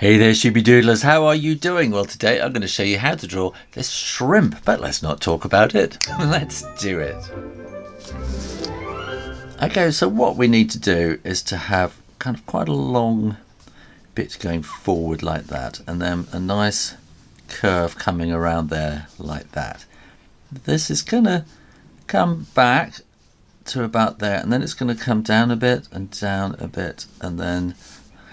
Hey there, Shooby Doodlers, how are you doing? Well, today I'm going to show you how to draw this shrimp, but let's not talk about it. Let's do it. Okay, so what we need to do is to have kind of quite a long bit going forward like that, and then a nice curve coming around there like that. This is going to come back to about there, and then it's going to come down a bit and down a bit, and then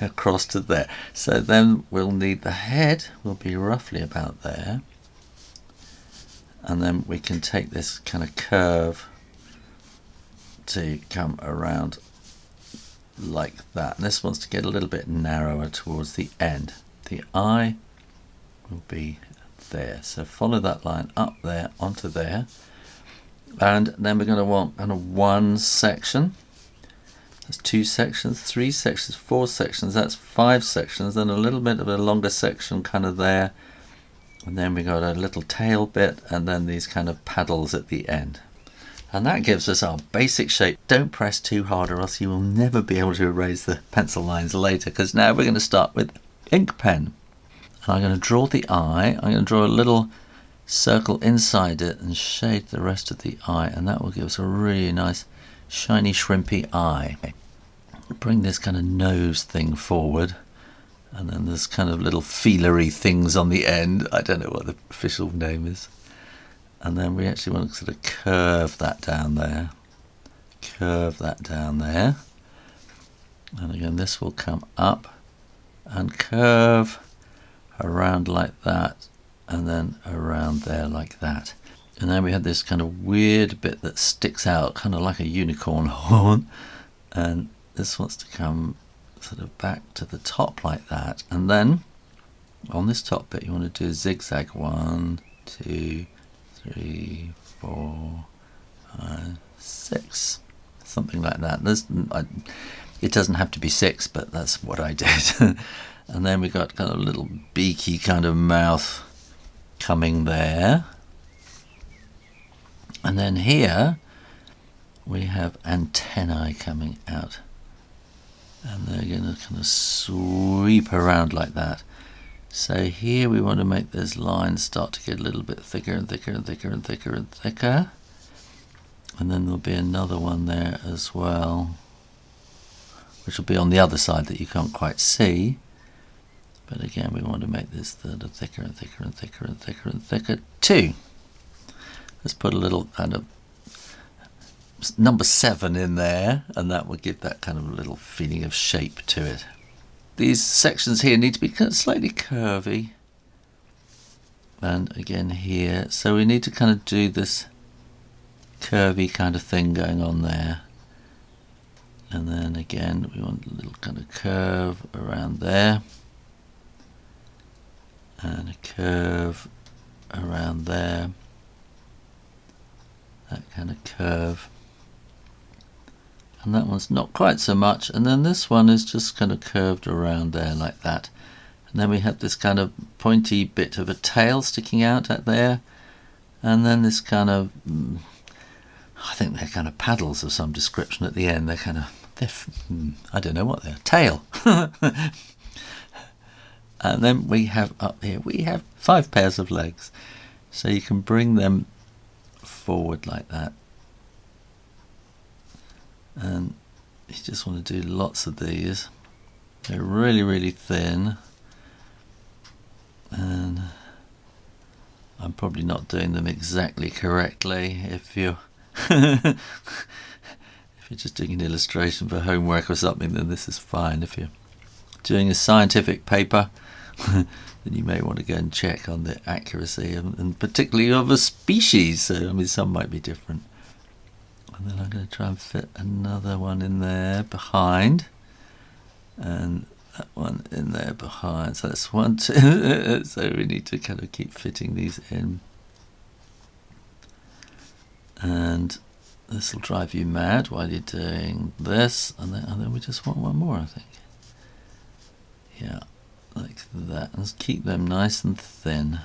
across to there. So then we'll need the head will be roughly about there, and then we can take this kind of curve to come around like that. And this wants to get a little bit narrower towards the end. The eye will be there, so follow that line up there onto there, and then we're going to want kind of one section. That's 2 sections, 3 sections, 4 sections, that's 5 sections, then a little bit of a longer section kind of there, and then we got a little tail bit, and then these kind of paddles at the end. And that gives us our basic shape. Don't press too hard or else you will never be able to erase the pencil lines later, because now we're going to start with ink pen. And I'm going to draw the eye. I'm going to draw a little circle inside it and shade the rest of the eye, and that will give us a really nice shiny shrimpy eye. Bring this kind of nose thing forward, and then there's kind of little feelery things on the end. I don't know what the official name is. And then we actually want to sort of curve that down there. Curve that down there. And again, this will come up and curve around like that, and then around there like that. And then we have this kind of weird bit that sticks out, kind of like a unicorn horn. And this wants to come sort of back to the top like that. And then on this top bit, you want to do a zigzag. 1, 2, 3, 4, 5, 6. Something like that. It doesn't have to be 6, but that's what I did. And then we got kind of a little beaky kind of mouth coming there. And then here we have antennae coming out, and they're going to kind of sweep around like that. So here we want to make this line start to get a little bit thicker and thicker and thicker and thicker and thicker. And then there'll be another one there as well, which will be on the other side that you can't quite see. But again, we want to make this thicker and thicker and thicker and thicker and thicker too. Let's put a little kind of number 7 in there, and that will give that kind of little feeling of shape to it. These sections here need to be kind of slightly curvy, and again here, so we need to kind of do this curvy kind of thing going on there. And then again, we want a little kind of curve around there, and a curve around there. That kind of curve, and that one's not quite so much, and then this one is just kind of curved around there like that. And then we have this kind of pointy bit of a tail sticking out at there, and then this kind of I think they're kind of paddles of some description at the end. They're kind of I don't know what they're, tail. And then we have up here, we have 5 pairs of legs, so you can bring them forward like that, and you just want to do lots of these. They're really, really thin, and I'm probably not doing them exactly correctly. If you're just doing an illustration for homework or something, then this is fine. If you're doing a scientific paper, then you may want to go and check on the accuracy, and particularly of a species. So, I mean, some might be different. And then I'm going to try and fit another one in there behind, and that one in there behind. So that's 1, 2. So we need to kind of keep fitting these in. And this will drive you mad while you're doing this. And then we just want one more, I think. Yeah. Like that, and keep them nice and thin.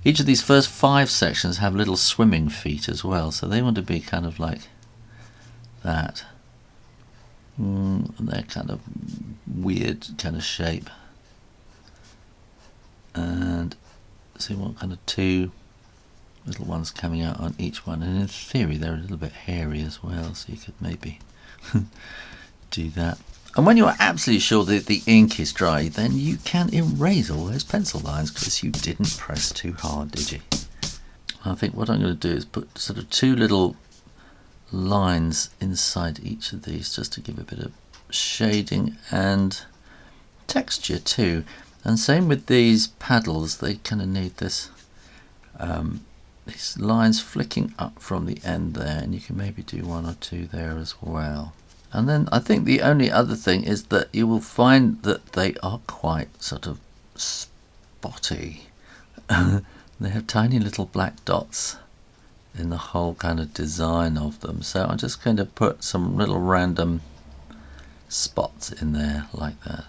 Each of these first 5 sections have little swimming feet as well, so they want to be kind of like that. They're kind of weird kind of shape. and see what kind of two little ones coming out on each one, and in theory they're a little bit hairy as well, so you could maybe do that. And when you're absolutely sure that the ink is dry, then you can erase all those pencil lines because you didn't press too hard, did you? I think what I'm going to do is put sort of two little lines inside each of these just to give a bit of shading and texture too. And same with these paddles, they kind of need this these lines flicking up from the end there, and you can maybe do one or two there as well. And then I think the only other thing is that you will find that they are quite sort of spotty. They have tiny little black dots in the whole kind of design of them, so I'm just going to put some little random spots in there like that.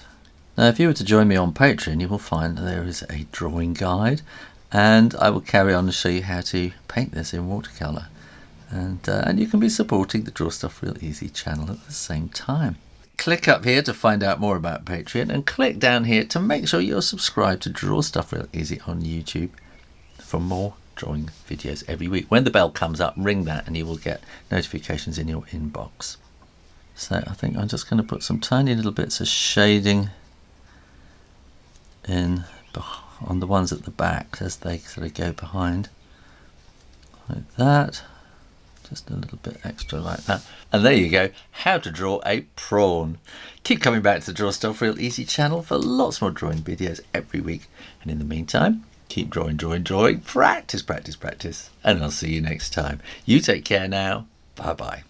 Now if you were to join me on Patreon, you will find there is a drawing guide, and I will carry on and show you how to paint this in watercolour, and you can be supporting the Draw Stuff Real Easy channel at the same time. Click up here to find out more about Patreon, and click down here to make sure you're subscribed to Draw Stuff Real Easy on YouTube for more drawing videos every week. When the bell comes up, ring that and you will get notifications in your inbox. So I think I'm just going to put some tiny little bits of shading in on the ones at the back as they sort of go behind, like that. Just a little bit extra like that. And there you go, how to draw a prawn. Keep coming back to the Draw Stuff Real Easy channel for lots more drawing videos every week. And in the meantime, keep drawing, practice, and I'll see you next time. You take care now. Bye bye.